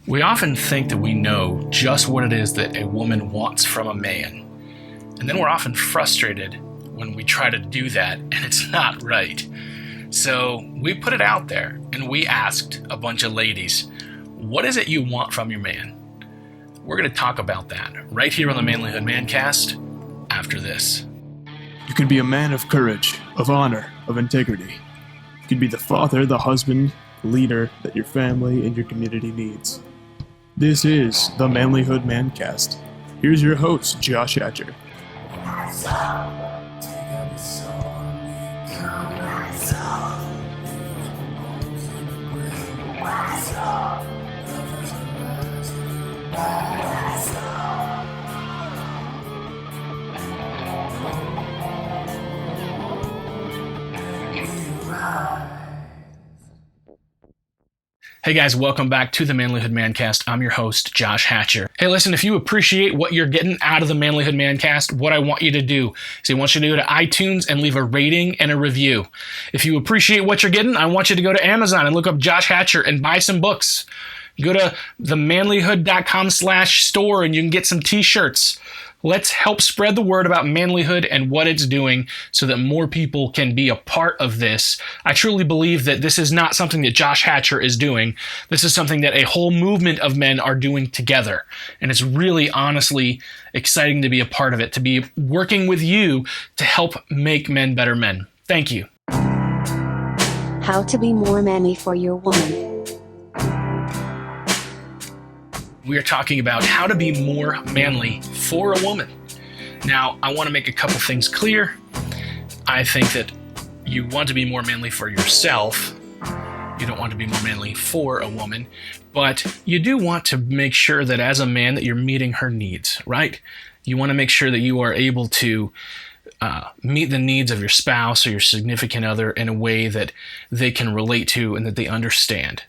We often think that we know just what it is that a woman wants from a man. And then we're often frustrated when we try to do that and it's not right. So we put it out there and we asked a bunch of ladies, what is it you want from your man? We're going to talk about that right here on the Manlihood Mancast after this. You can be a man of courage, of honor, of integrity. You can be the father, the husband, the leader that your family and your community needs. This is the Manlihood Mancast. Here's your host, Josh Hatcher. Hey guys, welcome back to the Manlihood Mancast. I'm your host, Josh Hatcher. Hey listen, if you appreciate what you're getting out of the Manlihood Mancast, what I want you to do is I want you to go to iTunes and leave a rating and a review. If you appreciate what you're getting, I want you to go to Amazon and look up Josh Hatcher and buy some books. Go to themanlihood.com/store and you can get some t-shirts. Let's help spread the word about manlyhood and what it's doing so that more people can be a part of this. I truly believe that this is not something that Josh Hatcher is doing. This is something that a whole movement of men are doing together. And it's really honestly exciting to be a part of it, to be working with you to help make men better men. Thank you. How to be more manly for your woman. We are talking about how to be more manly for a woman. Now, I want to make a couple things clear. I think that you want to be more manly for yourself. You don't want to be more manly for a woman, but you do want to make sure that as a man that you're meeting her needs, right? You want to make sure that you are able to meet the needs of your spouse or your significant other in a way that they can relate to and that they understand.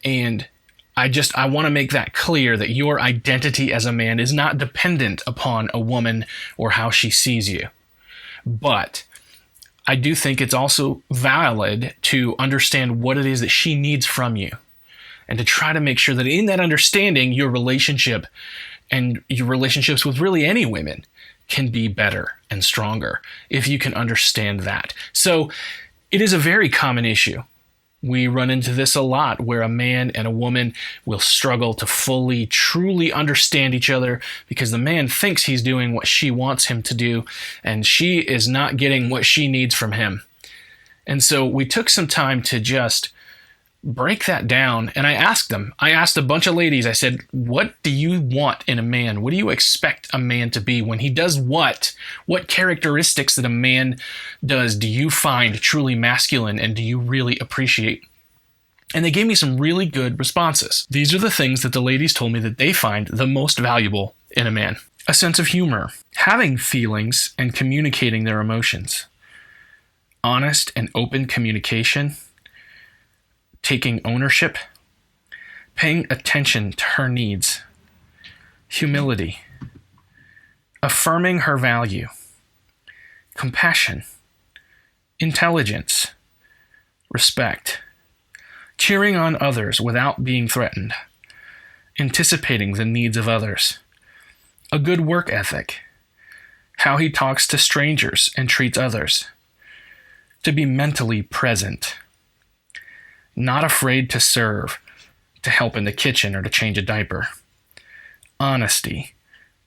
And I want to make that clear that your identity as a man is not dependent upon a woman or how she sees you. But I do think it's also valid to understand what it is that she needs from you and to try to make sure that in that understanding, your relationship and your relationships with really any women can be better and stronger if you can understand that. So it is a very common issue. We run into this a lot where a man and a woman will struggle to fully, truly understand each other because the man thinks he's doing what she wants him to do and she is not getting what she needs from him. And so we took some time to just break that down and I asked a bunch of ladies, I said, what do you want in a man? What do you expect a man to be when he does what? What characteristics that a man does do you find truly masculine and do you really appreciate? And they gave me some really good responses. These are the things that the ladies told me that they find the most valuable in a man. A sense of humor, having feelings and communicating their emotions, honest and open communication, taking ownership, paying attention to her needs, humility, affirming her value, compassion, intelligence, respect, cheering on others without being threatened, anticipating the needs of others, a good work ethic, how he talks to strangers and treats others, to be mentally present, not afraid to serve, to help in the kitchen or to change a diaper. Honesty,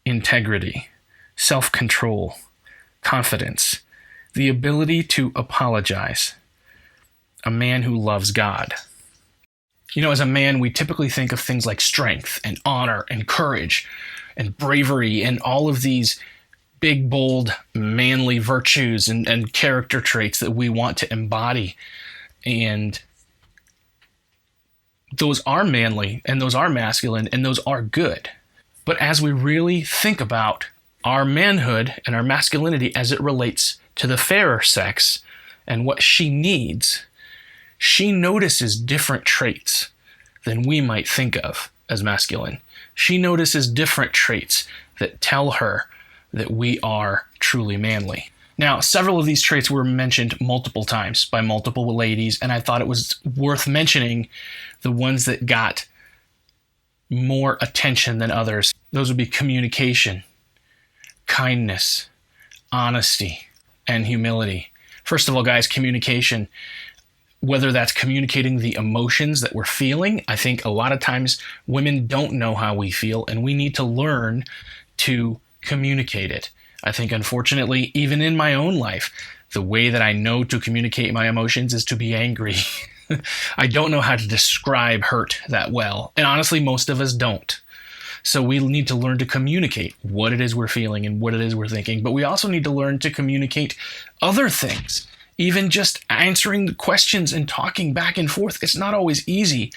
integrity, self-control, confidence, the ability to apologize. A man who loves God. You know, as a man, we typically think of things like strength and honor and courage and bravery and all of these big, bold, manly virtues and character traits that we want to embody. And those are manly and those are masculine and those are good. But as we really think about our manhood and our masculinity as it relates to the fairer sex and what she needs, she notices different traits than we might think of as masculine. She notices different traits that tell her that we are truly manly. Now, several of these traits were mentioned multiple times by multiple ladies, and I thought it was worth mentioning the ones that got more attention than others. Those would be communication, kindness, honesty, and humility. First of all, guys, communication, whether that's communicating the emotions that we're feeling, I think a lot of times women don't know how we feel, and we need to learn to communicate it. I think, unfortunately, even in my own life, the way that I know to communicate my emotions is to be angry. I don't know how to describe hurt that well, and honestly, most of us don't. So we need to learn to communicate what it is we're feeling and what it is we're thinking, but we also need to learn to communicate other things. Even just answering the questions and talking back and forth, it's not always easy,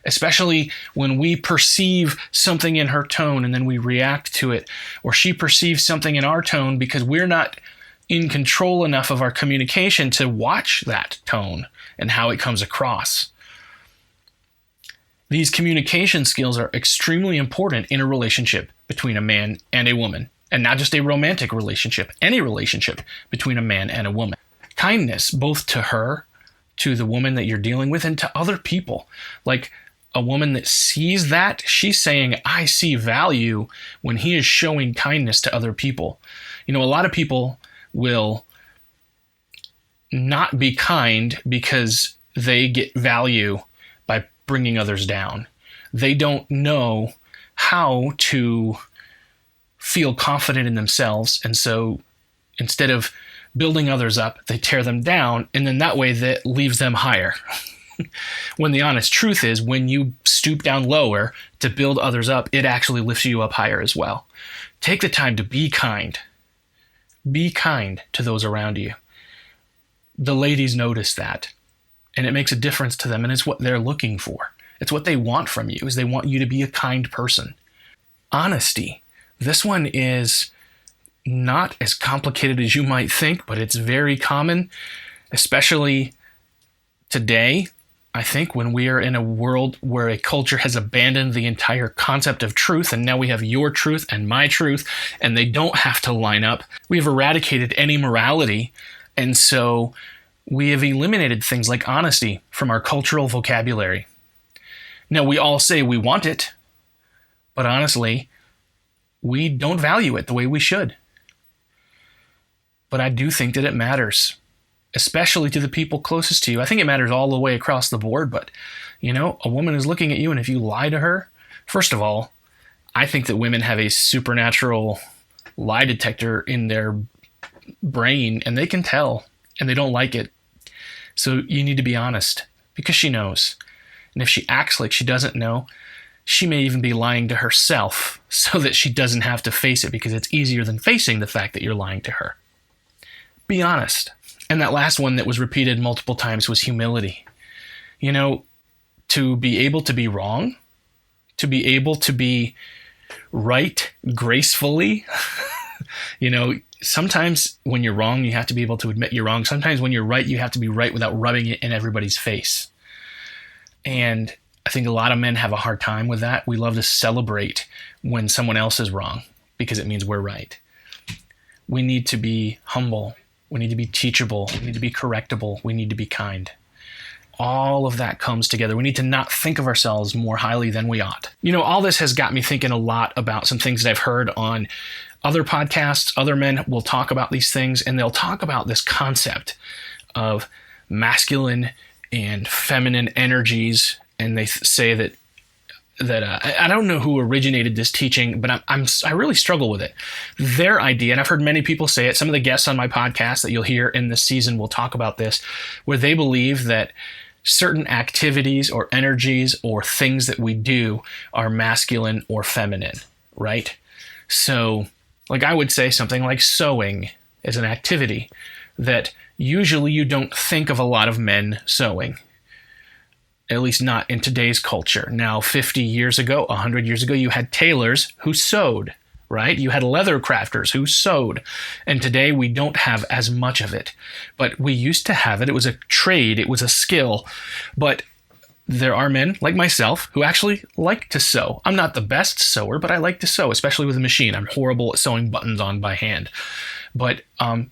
especially when we perceive something in her tone and then we react to it, or she perceives something in our tone because we're not in control enough of our communication to watch that tone and how it comes across. These communication skills are extremely important in a relationship between a man and a woman, and not just a romantic relationship, any relationship between a man and a woman. Kindness, both to her, to the woman that you're dealing with, and to other people. Like a woman that sees that, she's saying, I see value when he is showing kindness to other people. You know, a lot of people will not be kind because they get value by bringing others down. They don't know how to feel confident in themselves, and so instead of building others up, they tear them down, and then that way that leaves them higher. When the honest truth is, when you stoop down lower to build others up, it actually lifts you up higher as well. Take the time to be kind. Be kind to those around you. The ladies notice that, and it makes a difference to them, and it's what they're looking for. It's what they want from you, is they want you to be a kind person. Honesty. This one is not as complicated as you might think, but it's very common, especially today. I think when we are in a world where a culture has abandoned the entire concept of truth, and now we have your truth and my truth, and they don't have to line up. We have eradicated any morality, and so we have eliminated things like honesty from our cultural vocabulary. Now, we all say we want it, but honestly, we don't value it the way we should. But I do think that it matters, especially to the people closest to you. I think it matters all the way across the board, but, you know, a woman is looking at you, and if you lie to her, first of all, I think that women have a supernatural lie detector in their brain, and they can tell, and they don't like it. So you need to be honest, because she knows. And if she acts like she doesn't know, she may even be lying to herself so that she doesn't have to face it, because it's easier than facing the fact that you're lying to her. Be honest. And that last one that was repeated multiple times was humility. You know, to be able to be wrong, to be able to be right gracefully. You know, sometimes when you're wrong, you have to be able to admit you're wrong. Sometimes when you're right, you have to be right without rubbing it in everybody's face. And I think a lot of men have a hard time with that. We love to celebrate when someone else is wrong because it means we're right. We need to be humble. We need to be teachable. We need to be correctable. We need to be kind. All of that comes together. We need to not think of ourselves more highly than we ought. You know, all this has got me thinking a lot about some things that I've heard on other podcasts. Other men will talk about these things, and they'll talk about this concept of masculine and feminine energies. And they say that I don't know who originated this teaching, but I really struggle with it. Their idea, and I've heard many people say it, some of the guests on my podcast that you'll hear in this season will talk about this, where they believe that certain activities or energies or things that we do are masculine or feminine, right? So, like I would say something like sewing is an activity that usually you don't think of a lot of men sewing. At least not in today's culture. Now, 50 years ago, 100 years ago, you had tailors who sewed, right? You had leather crafters who sewed. And today we don't have as much of it. But we used to have it. It was a trade. It was a skill. But there are men like myself who actually like to sew. I'm not the best sewer, but I like to sew, especially with a machine. I'm horrible at sewing buttons on by hand. But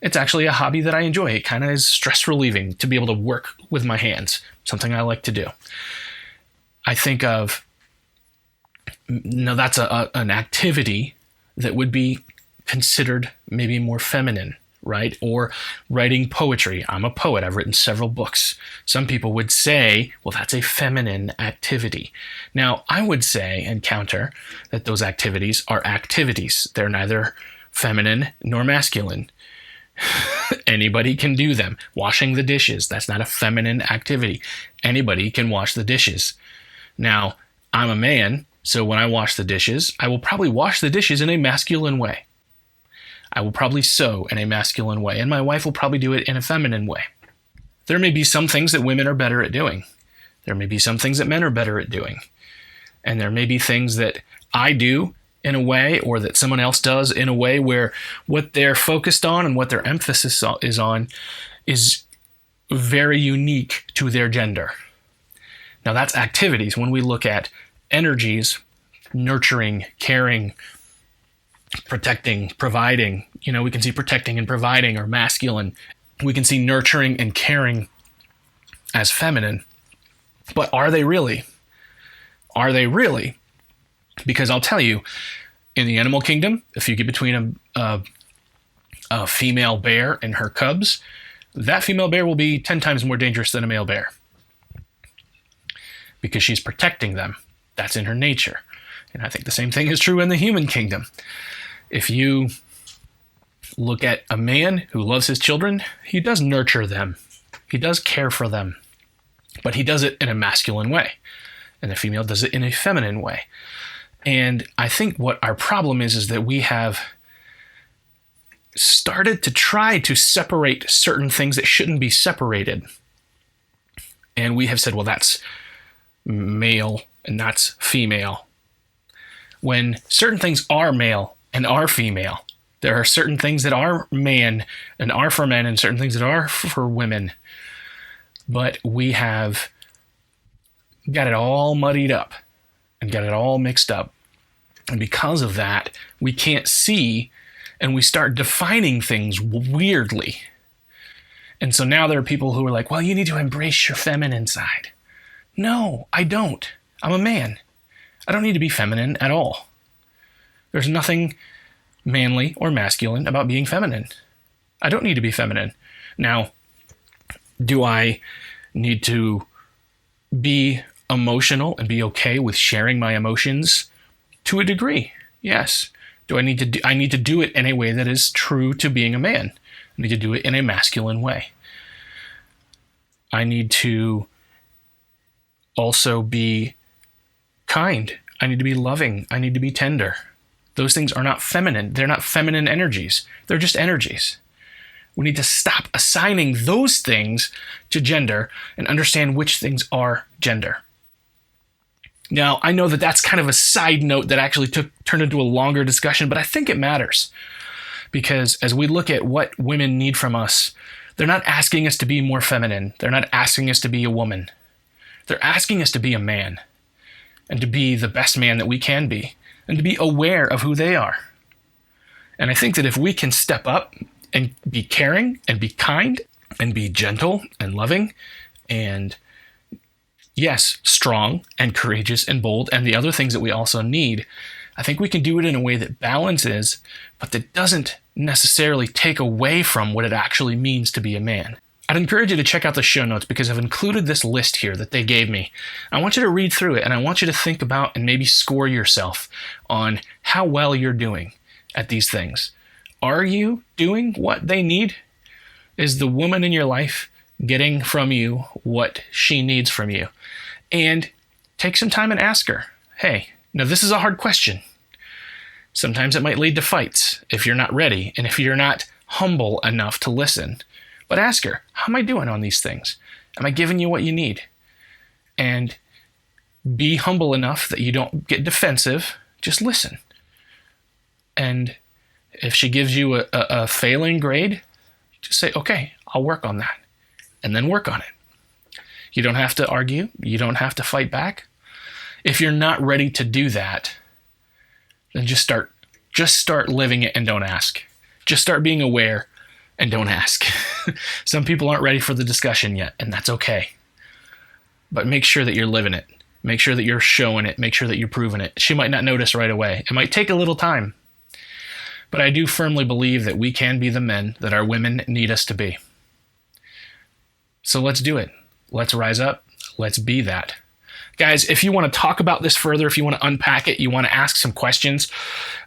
it's actually a hobby that I enjoy. It kind of is stress relieving to be able to work with my hands, something I like to do. I think of Now that's an activity that would be considered maybe more feminine, right? Or writing poetry. I'm a poet. I've written several books. Some people would say, well, that's a feminine activity. Now, I would say and counter that those activities are activities. They're neither feminine nor masculine. Anybody can do them. Washing the dishes, that's not a feminine activity. Anybody can wash the dishes. Now, I'm a man, so when I wash the dishes, I will probably wash the dishes in a masculine way. I will probably sew in a masculine way, and my wife will probably do it in a feminine way. There may be some things that women are better at doing. There may be some things that men are better at doing. And there may be things that I do in a way, or that someone else does in a way, where what they're focused on and what their emphasis is on is very unique to their gender. Now that's activities. When we look at energies, nurturing, caring, protecting, providing, we can see protecting and providing are masculine. We can see nurturing and caring as feminine. But are they really? Are they really? Because I'll tell you, in the animal kingdom, if you get between a female bear and her cubs, that female bear will be 10 times more dangerous than a male bear. Because she's protecting them. That's in her nature. And I think the same thing is true in the human kingdom. If you look at a man who loves his children, he does nurture them. He does care for them. But he does it in a masculine way. And the female does it in a feminine way. And I think what our problem is that we have started to try to separate certain things that shouldn't be separated. And we have said, well, that's male and that's female. When certain things are male and are female, there are certain things that are man and are for men and certain things that are for women. But we have got it all muddied up and got it all mixed up. And because of that, we can't see, and we start defining things weirdly. And so now there are people who are like, well, you need to embrace your feminine side. No, I don't. I'm a man. I don't need to be feminine at all. There's nothing manly or masculine about being feminine. I don't need to be feminine. Now, do I need to be emotional and be okay with sharing my emotions? To a degree, yes. I need to do it in a way that is true to being a man. I need to do it in a masculine way. I need to also be kind. I need to be loving. I need to be tender. Those things are not feminine. They're not feminine energies. They're just energies. We need to stop assigning those things to gender and understand which things are gender. Now, I know that that's kind of a side note that actually turned into a longer discussion, but I think it matters. Because as we look at what women need from us, they're not asking us to be more feminine. They're not asking us to be a woman. They're asking us to be a man and to be the best man that we can be and to be aware of who they are. And I think that if we can step up and be caring and be kind and be gentle and loving and, yes, strong and courageous and bold and the other things that we also need, I think we can do it in a way that balances, but that doesn't necessarily take away from what it actually means to be a man. I'd encourage you to check out the show notes because I've included this list here that they gave me. I want you to read through it and I want you to think about and maybe score yourself on how well you're doing at these things. Are you doing what they need? Is the woman in your life getting from you what she needs from you? And take some time and ask her, hey, now this is a hard question. Sometimes it might lead to fights if you're not ready and if you're not humble enough to listen. But ask her, how am I doing on these things? Am I giving you what you need? And be humble enough that you don't get defensive. Just listen. And if she gives you a failing grade, just say, okay, I'll work on that. And then work on it. You don't have to argue. You don't have to fight back. If you're not ready to do that, then just start living it and don't ask. Just start being aware and don't ask. Some people aren't ready for the discussion yet, and that's okay. But make sure that you're living it. Make sure that you're showing it. Make sure that you're proving it. She might not notice right away. It might take a little time. But I do firmly believe that we can be the men that our women need us to be. So let's do it. Let's rise up. Let's be that. Guys, if you want to talk about this further, if you want to unpack it, you want to ask some questions,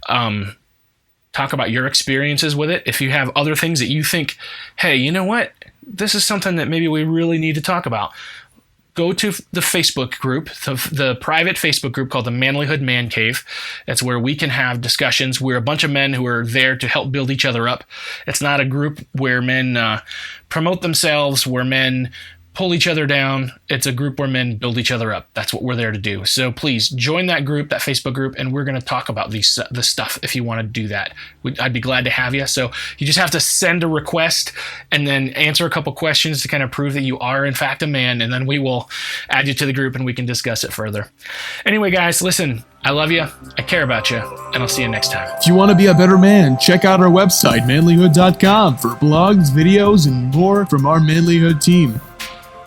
talk about your experiences with it. If you have other things that you think, hey, you know what? This is something that maybe we really need to talk about. Go to the Facebook group, the private Facebook group called the Manlihood Man Cave. That's where we can have discussions. We're a bunch of men who are there to help build each other up. It's not a group where men promote themselves, where men pull each other down. It's a group where men build each other up. That's what we're there to do. So please join that group, that Facebook group, and we're going to talk about this stuff if you want to do that. I'd be glad to have you. So you just have to send a request and then answer a couple questions to kind of prove that you are in fact a man, and then we will add you to the group and we can discuss it further. Anyway, guys, listen, I love you. I care about you, and I'll see you next time. If you want to be a better man, check out our website, manlihood.com, for blogs, videos, and more from our Manlihood team.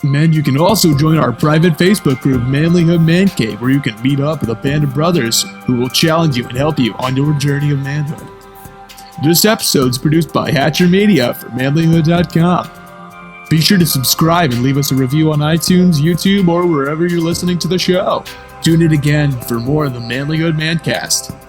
Men, you can also join our private Facebook group, Manlihood Man Cave, where you can meet up with a band of brothers who will challenge you and help you on your journey of manhood. This episode is produced by Hatcher Media for manlihood.com. Be sure to subscribe and leave us a review on iTunes, YouTube, or wherever you're listening to the show. Tune in again for more of the Manlihood Mancast.